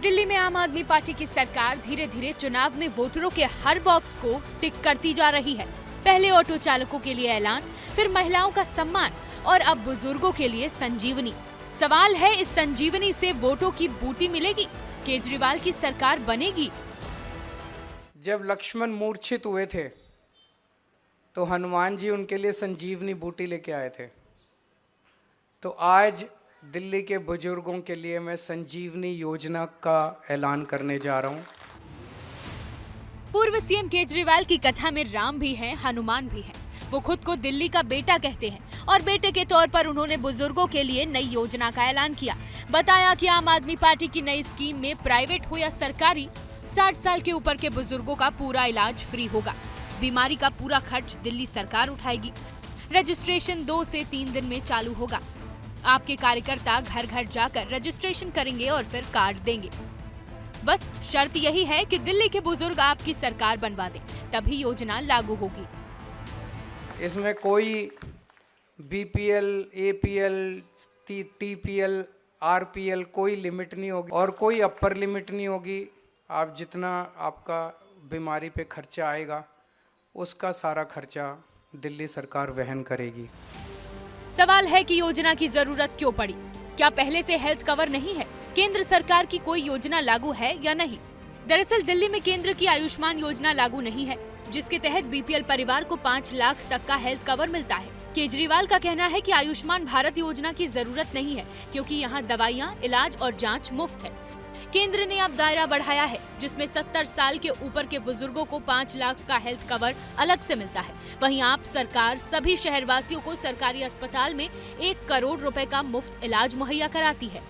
दिल्ली में आम आदमी पार्टी की सरकार धीरे धीरे चुनाव में वोटरों के हर बॉक्स को टिक करती जा रही है। पहले ऑटो चालकों के लिए ऐलान, फिर महिलाओं का सम्मान और अब बुजुर्गों के लिए संजीवनी। सवाल है, इस संजीवनी से वोटों की बूटी मिलेगी? केजरीवाल की सरकार बनेगी? जब लक्ष्मण मूर्छित हुए थे तो हनुमान जी उनके लिए संजीवनी बूटी लेके आए थे। तो आज दिल्ली के बुजुर्गों के लिए मैं संजीवनी योजना का ऐलान करने जा रहा हूँ। पूर्व सीएम केजरीवाल की कथा में राम भी हैं, हनुमान भी हैं। वो खुद को दिल्ली का बेटा कहते हैं और बेटे के तौर पर उन्होंने बुजुर्गों के लिए नई योजना का ऐलान किया। बताया कि आम आदमी पार्टी की नई स्कीम में प्राइवेट हो या सरकारी, 60 साल के ऊपर के बुजुर्गों का पूरा इलाज फ्री होगा। बीमारी का पूरा खर्च दिल्ली सरकार उठाएगी। रजिस्ट्रेशन 2 से 3 दिन में चालू होगा। आपके कार्यकर्ता घर घर जाकर रजिस्ट्रेशन करेंगे और फिर कार्ड देंगे। बस शर्त यही है कि दिल्ली के बुजुर्ग आपकी सरकार बनवा दें, तभी योजना लागू होगी। इसमें कोई बीपीएल, एपीएल, टीपीएल, आरपीएल कोई लिमिट नहीं होगी और कोई अपर लिमिट नहीं होगी। आप जितना आपका बीमारी पे खर्चा आएगा उसका सारा खर्चा दिल्ली सरकार वहन करेगी। सवाल है कि योजना की जरूरत क्यों पड़ी? क्या पहले से हेल्थ कवर नहीं है? केंद्र सरकार की कोई योजना लागू है या नहीं? दरअसल दिल्ली में केंद्र की आयुष्मान योजना लागू नहीं है, जिसके तहत बीपीएल परिवार को 5 लाख तक का हेल्थ कवर मिलता है। केजरीवाल का कहना है कि आयुष्मान भारत योजना की जरूरत नहीं है, क्योंकि यहाँ दवाइयाँ, इलाज और जाँच मुफ्त है। केंद्र ने अब दायरा बढ़ाया है, जिसमें 70 साल के ऊपर के बुजुर्गों को 5 लाख का हेल्थ कवर अलग से मिलता है। वहीं आप सरकार सभी शहरवासियों को सरकारी अस्पताल में 1 करोड़ रुपए का मुफ्त इलाज मुहैया कराती है।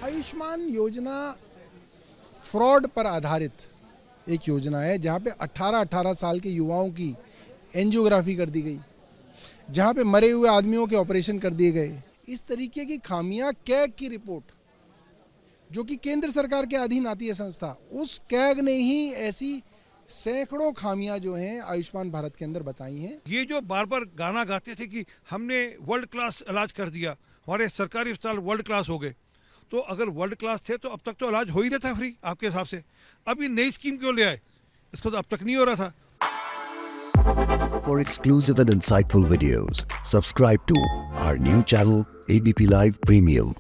आयुष्मान योजना फ्रॉड पर आधारित एक योजना है, जहां पे 18 साल के युवाओं की एंजियोग्राफी कर दी गई, जहां पे मरे हुए आदमियों के ऑपरेशन कर दिए गए। इस तरीके की खामियां कैग की रिपोर्ट, जो कि केंद्र सरकार के अधीन आती है संस्था, उस कैग ने ही ऐसी सैकड़ों खामियां जो हैं आयुष्मान भारत के अंदर बताई हैं। ये जो बार बार गाना गाते थे कि हमने वर्ल्ड क्लास इलाज कर दिया, हमारे सरकारी अस्पताल वर्ल्ड क्लास हो गए, तो अगर वर्ल्ड क्लास थे तो अब तक तो इलाज हो ही रहा था फ्री आपके हिसाब से। अभी नई स्कीम क्यों ले आए? इसको तो अब तक नहीं हो रहा था। For exclusive and insightful videos, subscribe to our new channel ABP Live Premium.